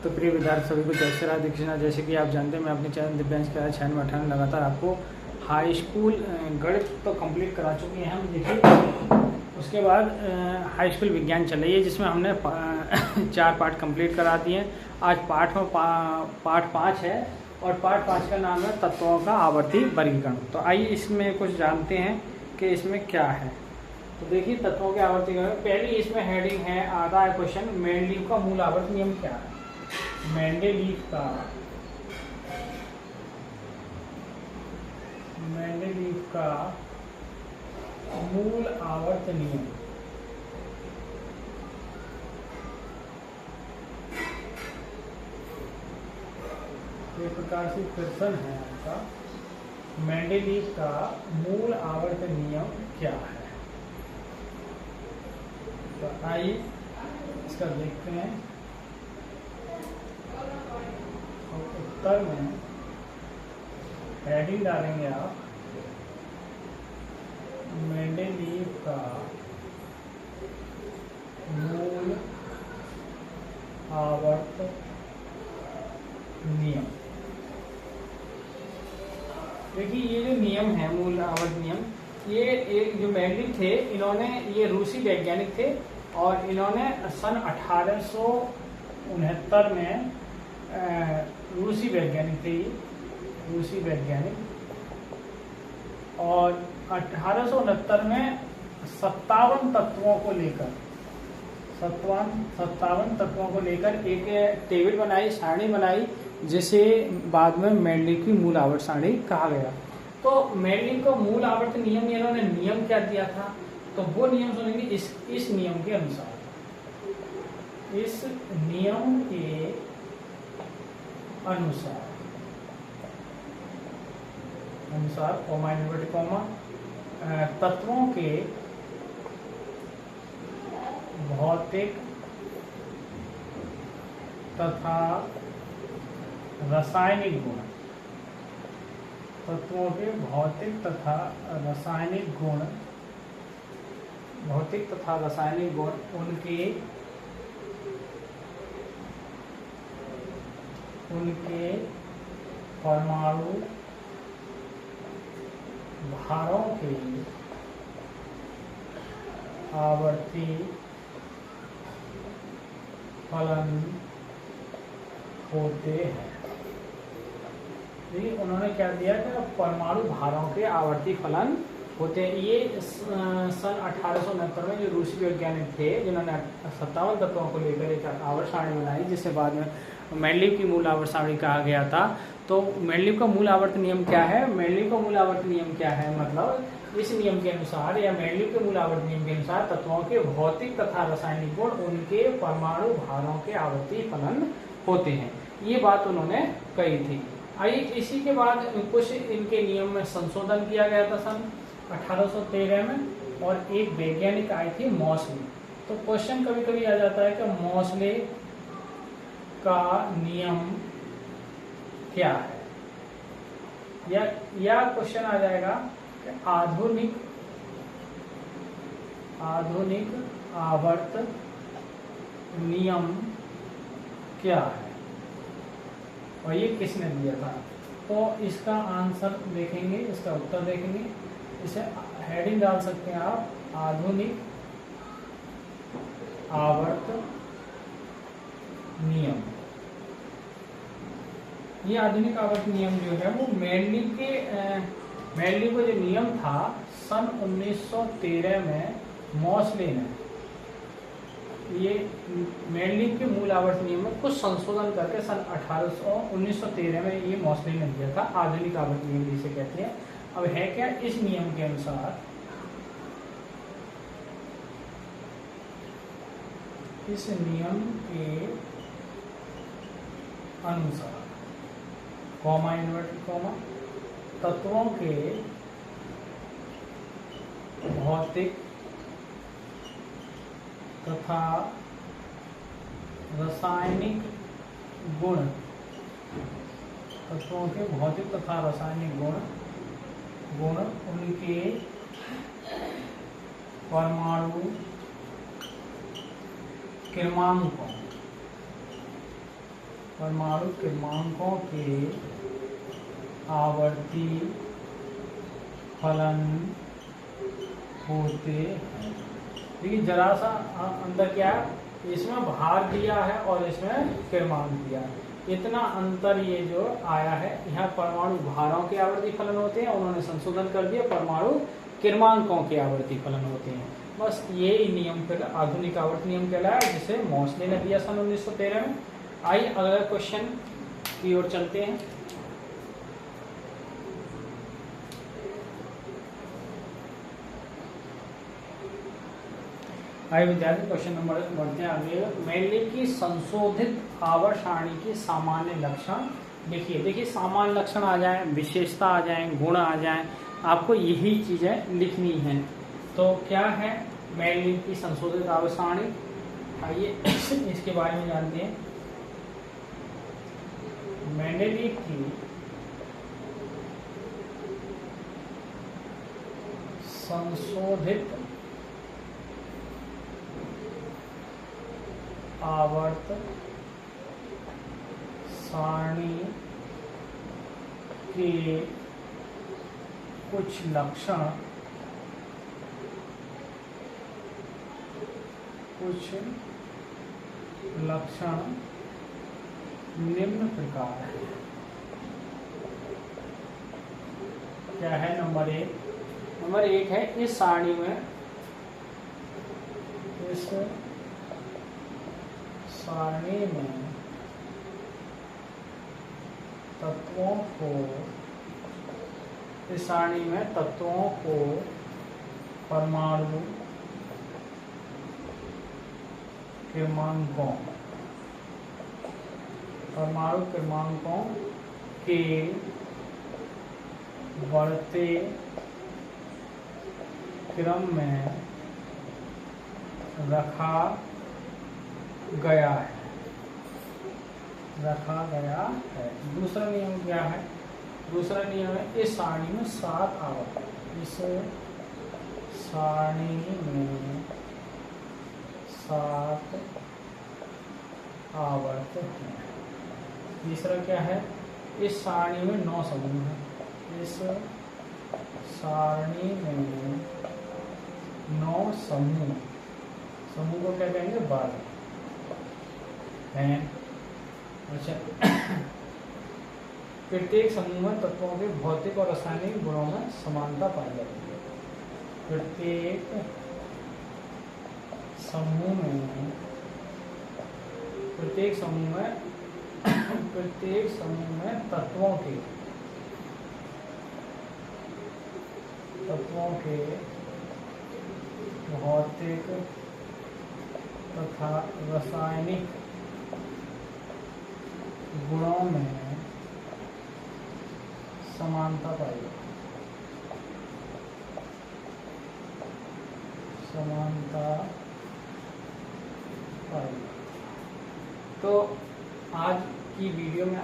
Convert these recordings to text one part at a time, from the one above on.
तो प्रिय विद्यार्थी सभी को जय श्री राधे कृष्णा। जैसे कि आप जानते हैं मैं अपने चैनल दिव्यांश के 96 लगातार आपको हाई स्कूल गणित तो कंप्लीट करा चुके हैं हम। देखिए उसके बाद हाई स्कूल विज्ञान चल रही है जिसमें हमने 4 पार्ट कंप्लीट करा दिए हैं। आज पार्ट 5 है और पार्ट 5 का नाम है तत्वों का आवर्ती वर्गीकरण। तो आइए इसमें कुछ जानते हैं कि इसमें क्या है। तो देखिए तत्वों के आवर्तीकरण, पहली इसमें हेडिंग है, आता है क्वेश्चन, मेंडलीव का मूल आवर्त नियम क्या है। मेंडलीव का मूल आवर्त नियम। एक प्रकार से क्वेश्चन है आपका, मेंडलीव का मूल आवर्त नियम क्या है। तो आइए इसका देखते हैं। उत्तर में हेडिंग डालेंगे आप, मेंडलीव का मूल आवर्त नियम। देखिए ये जो नियम है मूल आवर्त नियम, ये एक जो मेंडलीव थे, इन्होंने, ये रूसी वैज्ञानिक थे और इन्होंने सन 1869 में रूसी वैज्ञानिक थे, रूसी वैज्ञानिक, और 1869 में 57 तत्वों को लेकर 57 तत्वों को लेकर एक टेबल बनाई, सारणी बनाई, जिसे बाद में मेंडलीव की मूल आवर्त सारणी कहा गया। तो मेंडलीव का मूल आवर्त नियम, इन्होंने नियम क्या दिया था, तो वो नियम सुनेंगे इस नियम के अनुसार। इस नियम के अनुसार कॉमा इनवर्टेड कॉमा, तत्वों के भौतिक तथा रासायनिक गुण, तत्वों के भौतिक तथा रासायनिक गुण, उनके परमाणु भारों के आवर्ती फलन होते हैं। देखिए उन्होंने क्या दिया कि परमाणु भारों के आवर्ती फलन होते हैं। ये सन 1869 में जो रूसी वैज्ञानिक थे, जिन्होंने 57 तत्वों को लेकर एक आवर्त सारणी बनाई, जिसे बाद में मेंडलीव की मूल आवर्त सारणी कहा गया था। तो मेंडलीव का मूल आवर्त नियम क्या है, मेंडलीव का मूल आवर्त नियम क्या है, मतलब इस नियम के अनुसार या मेंडलीव के मूल आवर्त नियम के अनुसार तत्वों के भौतिक तथा रासायनिक गुण उनके परमाणु भारों के आवर्ती फलन होते हैं। ये बात उन्होंने कही थी। आइए इसी के बाद कुछ इनके नियम में संशोधन किया गया था सन 1813 में, और एक वैज्ञानिक आई थी मॉसले। तो क्वेश्चन कभी कभी आ जाता है कि मॉसले का नियम क्या है, या क्वेश्चन आ जाएगा कि आधुनिक आवर्त नियम क्या है, और ये किसने दिया था। तो इसका आंसर देखेंगे, इसका उत्तर देखेंगे। इसे हेडिंग डाल सकते हैं आप, आधुनिक आवर्त नियम। ये आधुनिक आवर्त नियम जो है वो मेंडलीव का जो नियम था सन 1913 में मॉसले ने, ये मेंडलीव के मूल आवर्त नियम में कुछ संशोधन करके सन 1913 में ये मॉसले ने दिया था। आधुनिक आवर्त नियम जिसे कहते हैं। अब है क्या, इस नियम के अनुसार, इस नियम के अनुसार कॉमा इनवर्टेड कॉमा, तत्वों के भौतिक तथा रासायनिक गुण, तत्वों के भौतिक तथा रासायनिक गुण उनके परमाणु क्रमांकों परमाणु क्रमांकों के आवर्ती फलन होते हैं। देखिए जरा सा अंदर क्या है, इसमें भार दिया है और इसमें क्रमांक दिया है, इतना अंतर ये जो आया है। यहाँ परमाणु भारों के आवर्ती फलन होते हैं, उन्होंने संशोधन कर दिया परमाणु क्रमांकों के आवर्ती फलन होते हैं। बस ये नियम फिर आधुनिक आवर्त नियम कहलाया, जिसे मोस्ले ने दिया सन 1913 में। आइए अगला क्वेश्चन की ओर चलते हैं। आइए विद्यार्थी क्वेश्चन नंबर बढ़ते हैं आगे। मेंडेलिव की संशोधित आवर्त सारणी के सामान्य लक्षण लिखिए। देखिए सामान्य लक्षण आ जाए, विशेषता आ जाए, गुण आ जाए, आपको यही चीजें लिखनी है। तो क्या है मेंडेलिव की संशोधित आवर्त सारणी, आइए इसके बारे में जानते हैं। मेंडेलिव की संशोधित आवर्त सारणी के कुछ लक्षण निम्न प्रकार है। क्या है? नंबर एक है, इस सारणी में तत्वों को परमाणु क्रमांकों के बढ़ते क्रम में रखा गया है। दूसरा नियम क्या है? दूसरा नियम है, इस सारणी में 7 आवर्त हैं। तीसरा क्या है? इस सारणी में 9 समूह हैं। इस सारणी में 9 समूह को क्या कहेंगे? 12 हैं। अच्छा प्रत्येक समूह में तत्वों के भौतिक और रासायनिक गुणों में समानता पाई जाती है। प्रत्येक समूह में तत्वों के भौतिक तथा रासायनिक गुणों में समानता पाई। तो आज की वीडियो में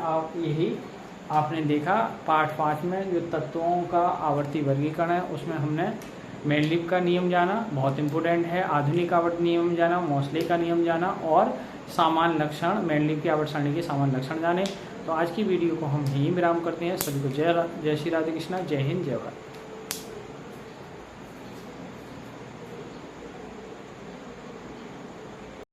आपने देखा पार्ट 5 में जो तत्वों का आवर्ती वर्गीकरण है, उसमें हमने मेंडेलिव का नियम जाना, बहुत इंपॉर्टेंट है। आधुनिक आवर्त नियम जाना, मोस्ले का नियम जाना और सामान्य लक्षण, मेंडेलिव की आवर्त सारणी के सामान्य लक्षण जाने। तो आज की वीडियो को हम यहीं विराम करते हैं। सभी को जय श्री राधे कृष्णा, जय हिंद, जय भारत।